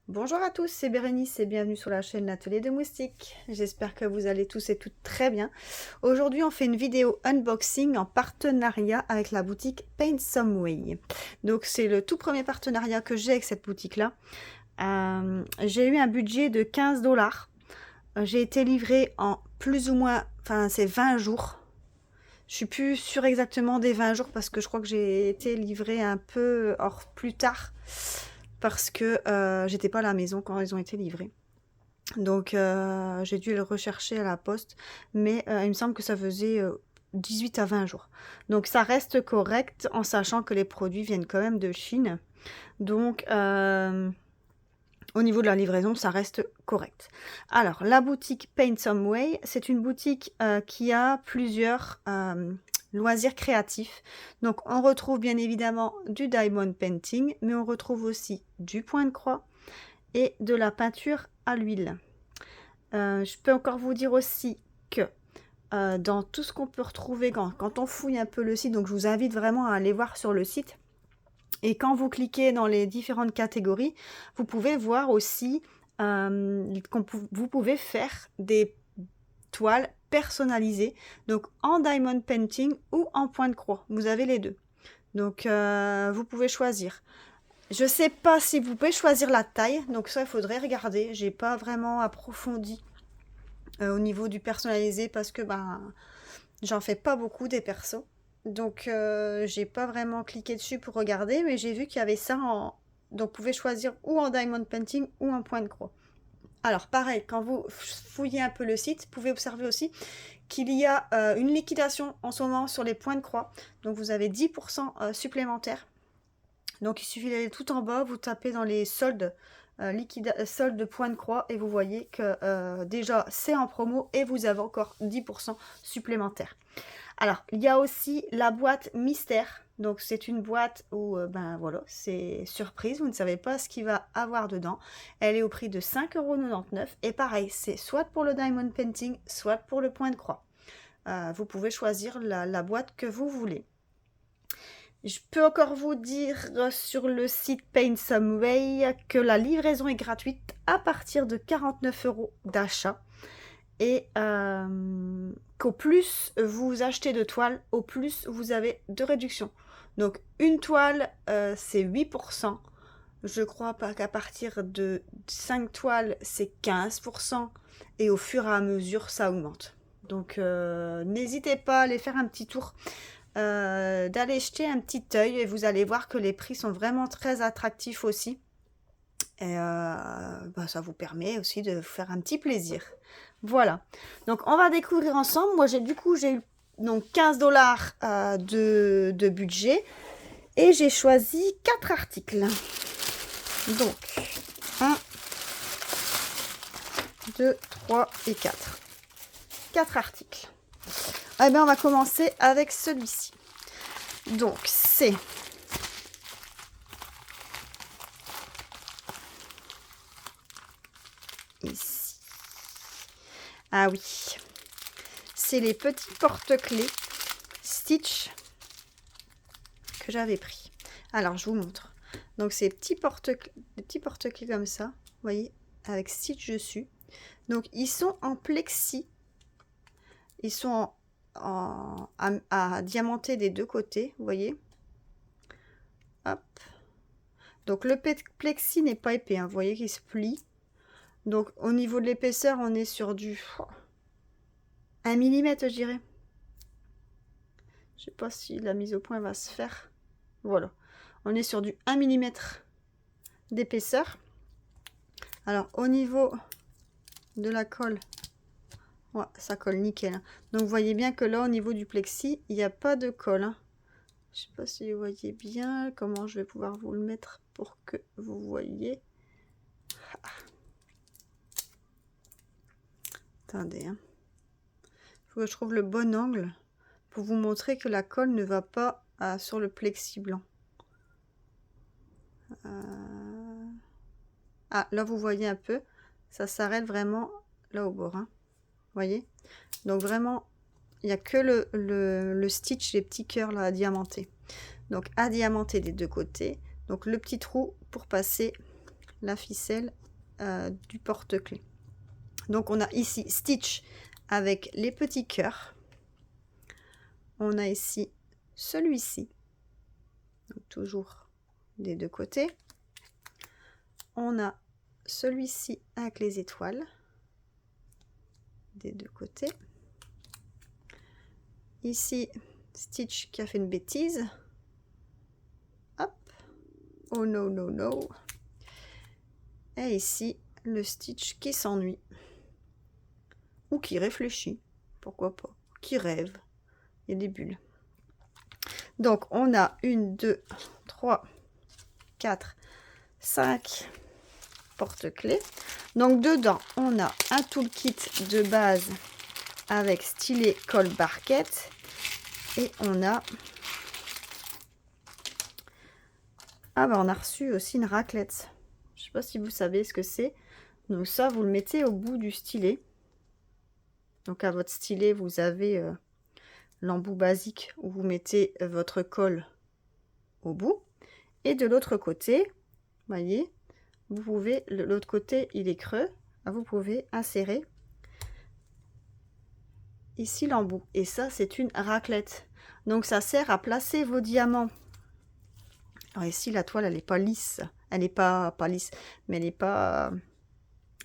Bonjour à tous, c'est Bérénice et bienvenue sur la chaîne L'Atelier de Moustiques. J'espère que vous allez tous et toutes très bien. Aujourd'hui, on fait une vidéo unboxing en partenariat avec la boutique Paint Some Way. Donc, c'est le tout premier partenariat que j'ai avec cette boutique-là. J'ai eu un budget de 15 $. J'ai été livrée en plus ou moins, enfin, c'est 20 jours. Je suis plus sûre exactement des 20 jours parce que je crois que j'ai été livrée un peu plus tard parce que j'étais pas à la maison quand ils ont été livrés. Donc j'ai dû le rechercher à la poste, mais il me semble que ça faisait 18 à 20 jours. Donc ça reste correct en sachant que les produits viennent quand même de Chine. Donc au niveau de la livraison, ça reste correct. Alors la boutique Paint Some Way, c'est une boutique qui a plusieurs loisirs créatifs. Donc on retrouve bien évidemment du diamond painting, mais on retrouve aussi du point de croix et de la peinture à l'huile. Je peux encore vous dire aussi que dans tout ce qu'on peut retrouver quand on fouille un peu le site, donc je vous invite vraiment à aller voir sur le site. Et quand vous cliquez dans les différentes catégories, vous pouvez voir aussi vous pouvez faire des toiles personnalisées, donc en diamond painting ou en point de croix. Vous avez les deux. Donc vous pouvez choisir. Je sais pas si vous pouvez choisir la taille, donc ça il faudrait regarder. J'ai pas vraiment approfondi au niveau du personnalisé parce que j'en fais pas beaucoup des persos. Donc j'ai pas vraiment cliqué dessus pour regarder, mais j'ai vu qu'il y avait ça en... Donc vous pouvez choisir ou en diamond painting ou en point de croix. Alors pareil, quand vous fouillez un peu le site, vous pouvez observer aussi qu'il y a une liquidation en ce moment sur les points de croix. Donc vous avez 10% supplémentaires. Donc il suffit d'aller tout en bas, vous tapez dans les soldes, soldes de point de croix et vous voyez que déjà c'est en promo et vous avez encore 10% supplémentaires. Alors il y a aussi la boîte mystère. Donc c'est une boîte où voilà, c'est surprise, vous ne savez pas ce qu'il va avoir dedans. Elle est au prix de 5,99 € et pareil, c'est soit pour le diamond painting, soit pour le point de croix. Vous pouvez choisir la boîte que vous voulez. Je peux encore vous dire sur le site Paint Some Way que la livraison est gratuite à partir de 49 € d'achat et qu'au plus vous achetez de toiles, au plus vous avez de réduction. Donc une toile, c'est 8%. Je crois pas qu'à partir de 5 toiles, c'est 15%. Et au fur et à mesure, ça augmente. Donc n'hésitez pas à aller faire un petit tour, d'aller jeter un petit œil et vous allez voir que les prix sont vraiment très attractifs aussi. Et ça vous permet aussi de vous faire un petit plaisir. Voilà. Donc on va découvrir ensemble. Moi j'ai eu donc 15 $ de budget et j'ai choisi 4 articles. Donc 1, 2, 3 et 4. 4 articles. Eh bien on va commencer avec celui-ci. Donc c'est ici. Ah oui, c'est les petits porte-clés Stitch que j'avais pris. Alors je vous montre. Donc ces petits porte-clés comme ça, vous voyez, avec Stitch dessus. Donc ils sont en plexi. Ils sont à diamanter des deux côtés, vous voyez. Hop. Donc le plexi n'est pas épais, hein, vous voyez qu'il se plie. Donc au niveau de l'épaisseur, on est sur du 1 mm, je dirais. Je sais pas si la mise au point va se faire. Voilà. On est sur du 1 mm d'épaisseur. Alors au niveau de la colle, ouais, ça colle nickel. Hein. Donc vous voyez bien que là au niveau du plexi, il n'y a pas de colle. Hein. Je sais pas si vous voyez bien comment je vais pouvoir vous le mettre pour que vous voyez. Ah. Attendez. Hein. Faut que je trouve le bon angle pour vous montrer que la colle ne va pas sur le plexi blanc. Ah, là vous voyez un peu, ça s'arrête vraiment là au bord. Hein. Vous voyez? Donc vraiment, il n'y a que le stitch, les petits cœurs là à diamanter. Donc à diamanter des deux côtés. Donc le petit trou pour passer la ficelle du porte-clés. Donc on a ici stitch avec les petits cœurs. On a ici celui-ci, toujours des deux côtés. On a celui-ci avec les étoiles des deux côtés. Ici, Stitch qui a fait une bêtise. Hop. Oh no, no, no. Et ici, le Stitch qui s'ennuie. Ou qui réfléchit. Pourquoi pas. Qui rêve. Il y a des bulles. Donc, on a 1, 2, 3, 4, 5 porte-clés. Donc, dedans, on a un toolkit de base avec stylet colle barquette. Et on a... Ah bah on a reçu aussi une raclette. Je sais pas si vous savez ce que c'est. Donc ça, vous le mettez au bout du stylet. Donc à votre stylet, vous avez l'embout basique où vous mettez votre colle au bout. Et de l'autre côté, voyez, vous pouvez, l'autre côté il est creux, vous pouvez insérer ici l'embout. Et ça, c'est une raclette. Donc ça sert à placer vos diamants. Alors ici, la toile, elle n'est pas lisse. Elle n'est pas lisse, mais elle n'est pas...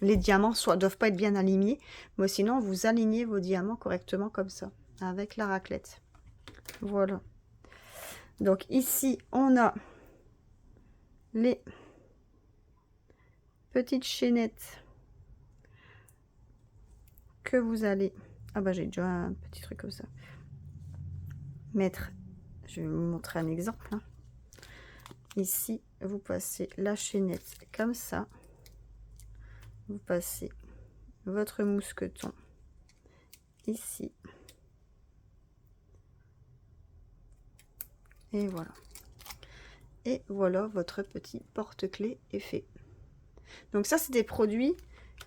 Les diamants doivent pas être bien alignés. Mais sinon, vous alignez vos diamants correctement comme ça, avec la raclette. Voilà. Donc ici, on a les petites chaînettes que vous allez... Ah bah j'ai déjà un petit truc comme ça. Mettre... Je vais vous montrer un exemple. Hein. Ici, vous passez la chaînette comme ça. Vous passez votre mousqueton ici. Et voilà. Et voilà, votre petit porte-clés est fait. Donc ça, c'est des produits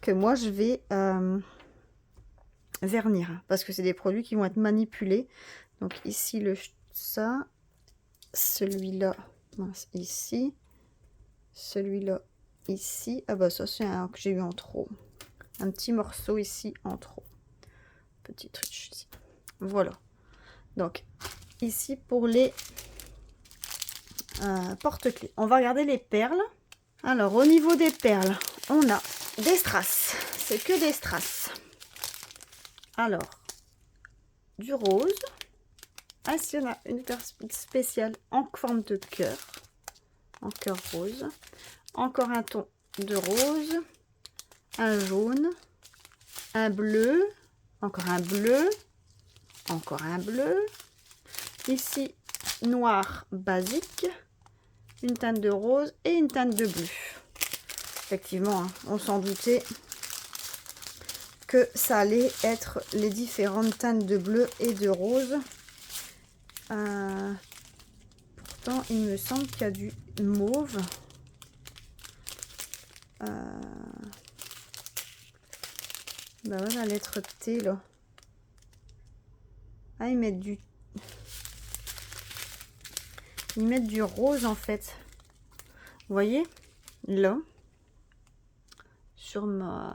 que moi, je vais vernir. Parce que c'est des produits qui vont être manipulés. Donc ici, ça. Celui-là, ici. Celui-là, ici. Ah bah ça, c'est un que j'ai eu en trop. Un petit morceau ici en trop. Petit truc ici. Voilà. Donc, ici, pour les porte-clés. On va regarder les perles. Alors, au niveau des perles, on a des strass. C'est que des strass. Alors, du rose. Ah, si, on a une paire spéciale en forme de cœur. En cœur rose. Encore un ton de rose. Un jaune. Un bleu. Encore un bleu. Encore un bleu. Ici, noir basique. Une teinte de rose et une teinte de bleu. Effectivement, hein, on s'en doutait que ça allait être les différentes teintes de bleu et de rose. Pourtant, il me semble qu'il y a du mauve. Bah ouais, la lettre T là. Ah, ils mettent du rose en fait. Vous voyez là sur mon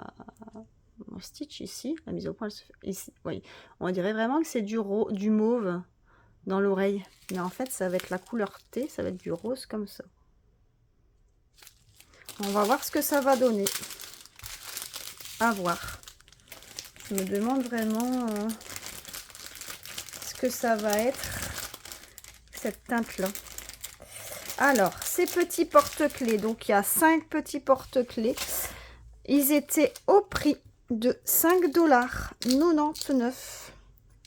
stitch ici, la mise au point ici. Voyez, on dirait vraiment que c'est du mauve dans l'oreille, mais en fait ça va être la couleur T, ça va être du rose comme ça. On va voir ce que ça va donner. À voir. Je me demande vraiment ce que ça va être, cette teinte là. Alors, ces petits porte-clés, donc il y a 5 petits porte-clés. Ils étaient au prix de 5,99 $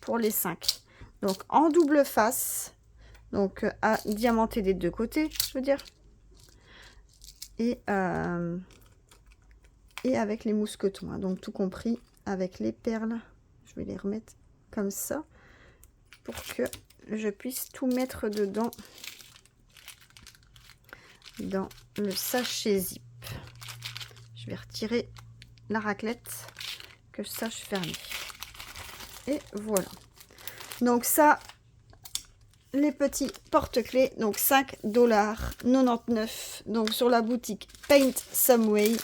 pour les 5. Donc en double face, donc à diamanter des deux côtés, je veux dire. Et avec les mousquetons, hein, donc tout compris avec les perles. Je vais les remettre comme ça pour que je puisse tout mettre dedans dans le sachet zip. Je vais retirer la raclette que je sache fermer. Et voilà. Donc ça, les petits porte-clés, donc 5,99 $, donc sur la boutique Paint Some Way.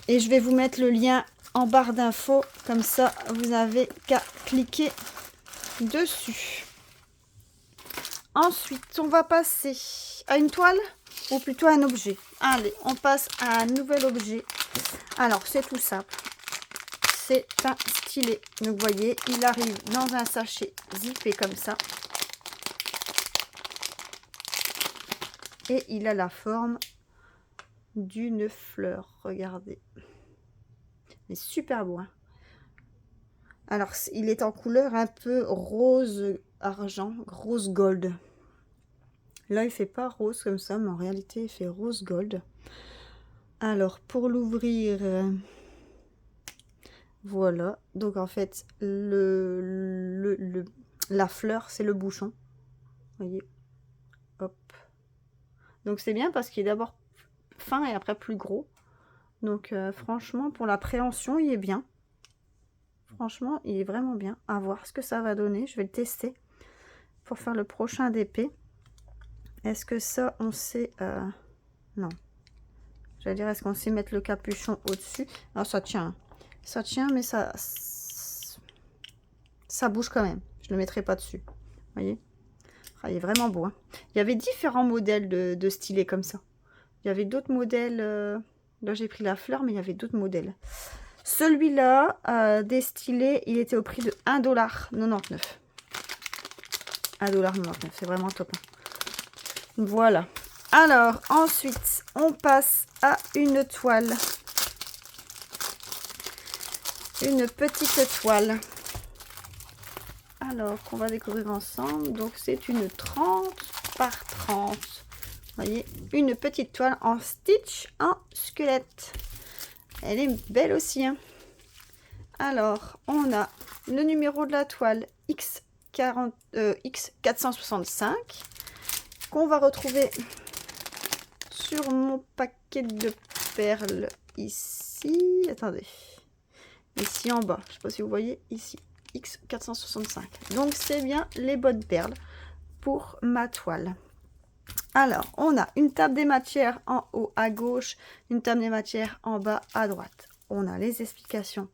Et je vais vous mettre le lien en barre d'infos, comme ça vous n'avez qu'à cliquer dessus. Ensuite, on va passer à une toile, ou plutôt un objet. Allez, on passe à un nouvel objet. Alors, c'est tout simple. C'est un stylet. Donc, vous voyez, il arrive dans un sachet zippé comme ça. Et il a la forme d'une fleur. Regardez. Mais super beau, hein. Alors, il est en couleur un peu rose argent, rose gold. Là, il fait pas rose comme ça, mais en réalité, il fait rose gold. Alors, pour l'ouvrir, voilà. Donc, en fait, la fleur, c'est le bouchon. Vous voyez. Hop. Donc, c'est bien parce qu'il est d'abord fin et après plus gros. Donc, franchement, pour l'appréhension, il est bien. Franchement, il est vraiment bien. À voir ce que ça va donner. Je vais le tester pour faire le prochain DP. Est-ce que ça, on sait... non. J'allais dire, est-ce qu'on sait mettre le capuchon au-dessus? Alors, ça tient. Ça tient, mais ça bouge quand même. Je ne le mettrai pas dessus. Vous voyez? Ah, il est vraiment beau, hein. Il y avait différents modèles de stylets comme ça. Il y avait d'autres modèles... là, j'ai pris la fleur, mais il y avait d'autres modèles. Celui-là, des stylets, il était au prix de 1,99 $. 1,99 $, c'est vraiment top, hein. Voilà. Alors, ensuite, on passe à une toile. Une petite toile. Alors, qu'on va découvrir ensemble. Donc, c'est une 30 par 30. Vous voyez, une petite toile en stitch en squelette. Elle est belle aussi, hein. Alors, on a le numéro de la toile X465 qu'on va retrouver sur mon paquet de perles ici. Attendez. Ici en bas. Je ne sais pas si vous voyez ici. X465. Donc, c'est bien les bonnes perles pour ma toile. Alors, on a une table des matières en haut à gauche, une table des matières en bas à droite. On a les explications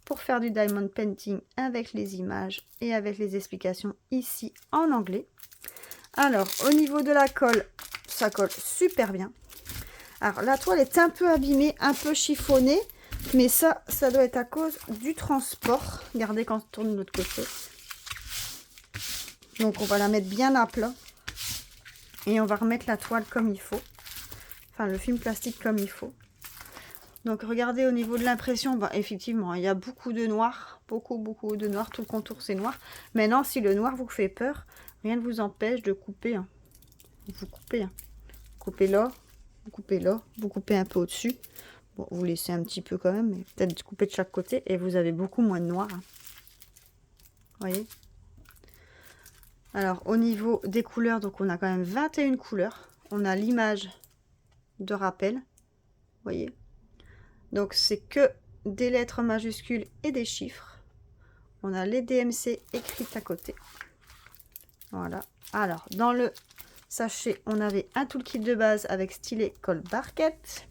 pour faire du diamond painting avec les images et avec les explications ici en anglais. Alors, au niveau de la colle, ça colle super bien. Alors, la toile est un peu abîmée, un peu chiffonnée, mais ça doit être à cause du transport. Regardez quand on tourne de l'autre côté. Donc, on va la mettre bien à plat. Et on va remettre la toile comme il faut. Enfin, le film plastique comme il faut. Donc, regardez au niveau de l'impression. Bah, effectivement, il y a beaucoup de noir. Beaucoup de noir. Tout le contour, c'est noir. Maintenant, si le noir vous fait peur, rien ne vous empêche de couper. Hein. Vous coupez. Hein. Coupez là. Vous coupez là. Vous coupez un peu au-dessus. Bon, vous laissez un petit peu quand même. Mais peut-être couper de chaque côté. Et vous avez beaucoup moins de noir. Hein. Vous voyez ? Alors, au niveau des couleurs, donc on a quand même 21 couleurs. On a l'image de rappel. Vous voyez. Donc, c'est que des lettres majuscules et des chiffres. On a les DMC écrites à côté. Voilà. Alors, dans le sachet, on avait un toolkit de base avec stylet, colle, barquette.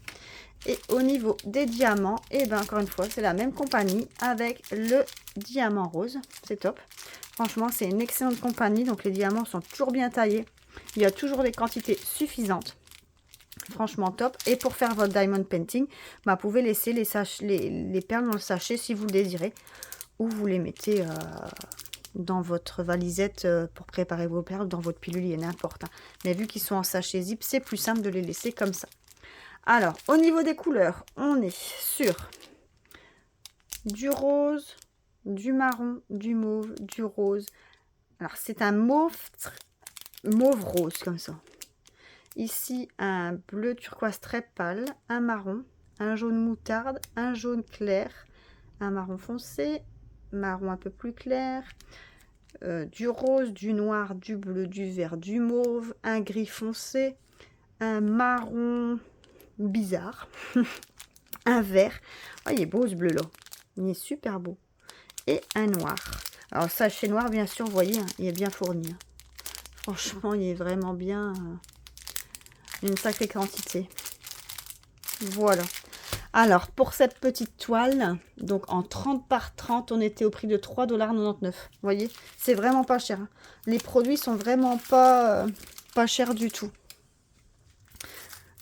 Et au niveau des diamants, et bien encore une fois, c'est la même compagnie avec le diamant rose. C'est top. Franchement, c'est une excellente compagnie. Donc, les diamants sont toujours bien taillés. Il y a toujours des quantités suffisantes. Franchement, top. Et pour faire votre diamond painting, bah, vous pouvez laisser les perles dans le sachet si vous le désirez. Ou vous les mettez dans votre valisette pour préparer vos perles, dans votre pilule, il y a n'importe. Hein. Mais vu qu'ils sont en sachet zip, c'est plus simple de les laisser comme ça. Alors, au niveau des couleurs, on est sur du rose, du marron, du mauve, du rose. Alors, c'est un mauve rose comme ça. Ici, un bleu turquoise très pâle, un marron, un jaune moutarde, un jaune clair, un marron foncé, marron un peu plus clair, du rose, du noir, du bleu, du vert, du mauve, un gris foncé, un marron bizarre, un vert. Oh, il est beau ce bleu là, il est super beau. Et un noir. Alors sachet noir, bien sûr, vous voyez, hein, il est bien fourni. Hein. Franchement, il est vraiment bien. Une sacrée quantité. Voilà. Alors, pour cette petite toile, donc en 30 par 30, on était au prix de 3,99 $. Vous voyez, c'est vraiment pas cher. Hein. Les produits sont vraiment pas chers du tout.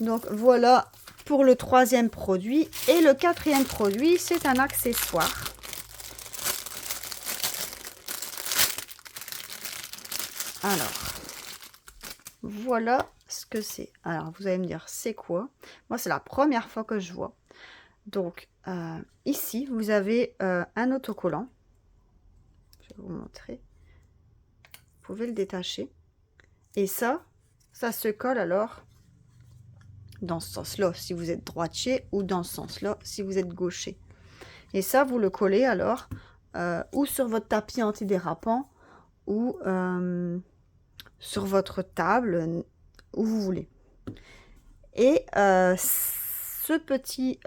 Donc, voilà pour le troisième produit. Et le quatrième produit, c'est un accessoire. Alors, voilà ce que c'est. Alors, vous allez me dire, c'est quoi? Moi, c'est la première fois que je vois. Donc, ici, vous avez un autocollant. Je vais vous montrer. Vous pouvez le détacher. Et ça se colle alors dans ce sens-là, si vous êtes droitier, ou dans ce sens-là, si vous êtes gaucher. Et ça, vous le collez alors ou sur votre tapis antidérapant, ou sur votre table, où vous voulez. Et ce petit,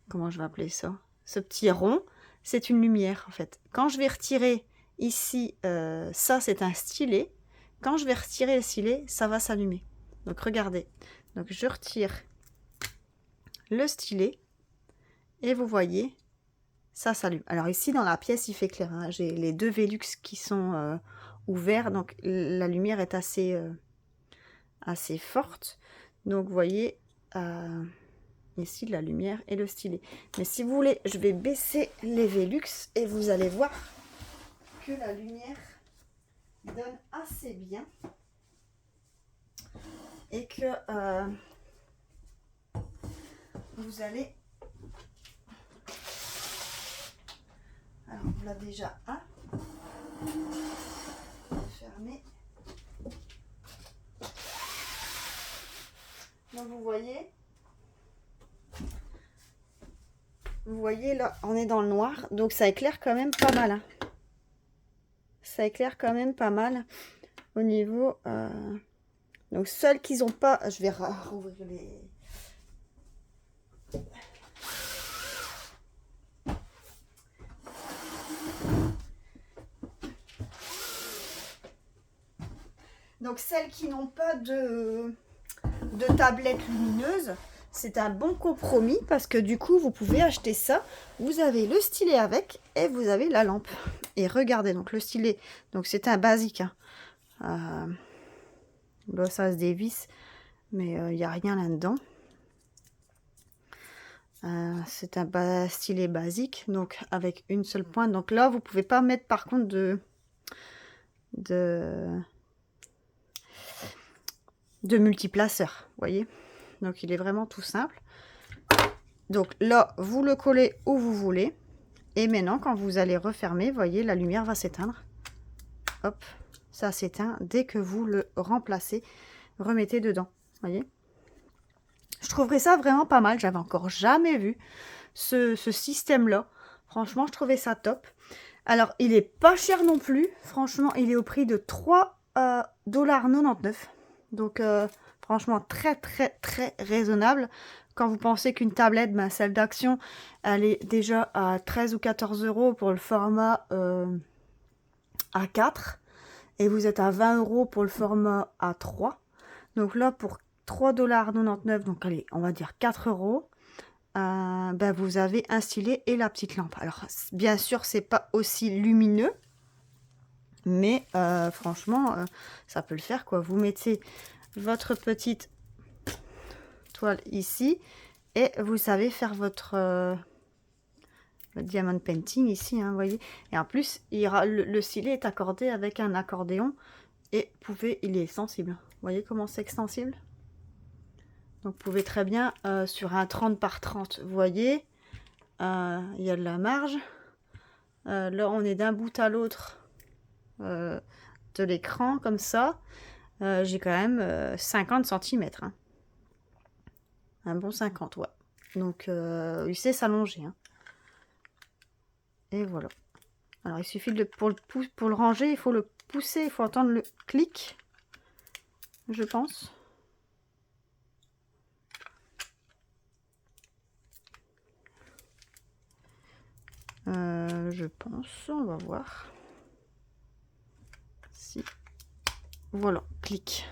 comment je vais appeler ça? Ce petit rond, c'est une lumière en fait. Quand je vais retirer ici, ça c'est un stylet. Quand je vais retirer le stylet, ça va s'allumer. Donc regardez. Donc je retire le stylet et vous voyez, ça s'allume. Alors ici dans la pièce il fait clair. Hein. J'ai les deux Velux qui sont ouverts, donc la lumière est assez forte. Donc vous voyez ici la lumière et le stylet. Mais si vous voulez, je vais baisser les Velux et vous allez voir que la lumière donne assez bien et que vous allez, alors on l'a déjà un, fermé. Donc vous voyez là, on est dans le noir, donc ça éclaire quand même pas mal. Hein. Ça éclaire quand même pas mal au niveau. Donc celles qui n'ont pas, je vais rouvrir les. Donc celles qui n'ont pas de tablette lumineuse, c'est un bon compromis parce que du coup vous pouvez acheter ça. Vous avez le stylet avec et vous avez la lampe. Et regardez donc le stylet, donc c'est un basique. Hein. Là ça se dévisse, mais il n'y a rien là-dedans. C'est un stylet basique, donc avec une seule pointe. Donc là vous pouvez pas mettre par contre de multiplaceur, vous voyez. Donc il est vraiment tout simple. Donc là vous le collez où vous voulez et maintenant quand vous allez refermer, vous voyez, la lumière va s'éteindre. Hop, ça s'éteint dès que vous le remplacez, remettez dedans, vous voyez. Je trouverais ça vraiment pas mal, j'avais encore jamais vu ce système là. Franchement je trouvais ça top. Alors il est pas cher non plus, franchement il est au prix de 3,99 $. Donc franchement très raisonnable. Quand vous pensez qu'une tablette, ben, celle d'Action, elle est déjà à 13 ou 14 € pour le format A4. Et vous êtes à 20 € pour le format A3. Donc là, pour 3,99 $, donc allez, on va dire 4 €, ben, vous avez un stylet et la petite lampe. Alors, bien sûr, c'est pas aussi lumineux. Mais franchement, ça peut le faire, quoi. Vous mettez votre petite toile ici et vous savez faire votre diamond painting ici, hein, vous voyez. Et en plus, le stylet est accordé avec un accordéon et il est sensible. Vous voyez comment c'est extensible. Donc vous pouvez très bien sur un 30 par 30, vous voyez, il y a de la marge. Là, on est d'un bout à l'autre de l'écran comme ça. J'ai quand même 50 cm. Hein. Un bon 50, ouais. Donc, il sait s'allonger. Hein. Et voilà. Alors, il suffit pour le ranger, il faut le pousser, il faut entendre le clic, je pense. Je pense, on va voir. Si. Voilà, clic.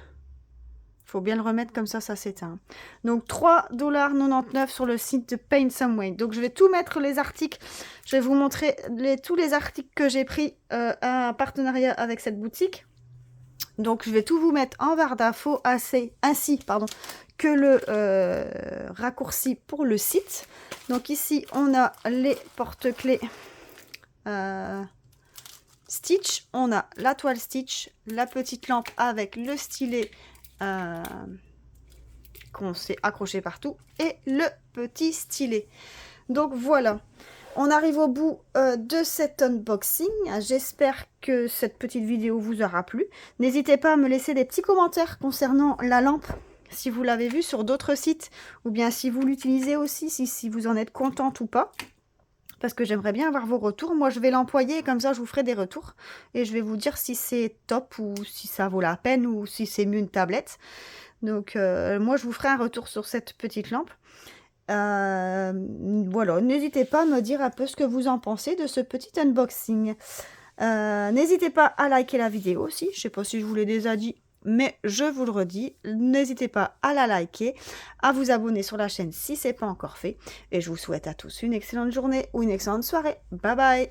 Faut bien le remettre comme ça s'éteint. Donc 3,99 $ sur le site de Paint Some Way. Donc je vais tout mettre les articles. Je vais vous montrer tous les articles que j'ai pris en partenariat avec cette boutique. Donc je vais tout vous mettre en barre d'infos ainsi que le raccourci pour le site. Donc ici on a les porte-clés Stitch, on a la toile Stitch, la petite lampe avec le stylet qu'on s'est accroché partout et le petit stylet. Donc voilà, on arrive au bout de cet unboxing. J'espère que cette petite vidéo vous aura plu. N'hésitez pas à me laisser des petits commentaires concernant la lampe, si vous l'avez vue sur d'autres sites, ou bien si vous l'utilisez aussi, si vous en êtes contente ou pas. Parce que j'aimerais bien avoir vos retours. Moi, je vais l'employer, comme ça, je vous ferai des retours. Et je vais vous dire si c'est top ou si ça vaut la peine ou si c'est mieux une tablette. Donc, moi, je vous ferai un retour sur cette petite lampe. Voilà, n'hésitez pas à me dire un peu ce que vous en pensez de ce petit unboxing. N'hésitez pas à liker la vidéo aussi. Je ne sais pas si je vous l'ai déjà dit, mais je vous le redis, n'hésitez pas à la liker, à vous abonner sur la chaîne si ce n'est pas encore fait. Et je vous souhaite à tous une excellente journée ou une excellente soirée. Bye bye!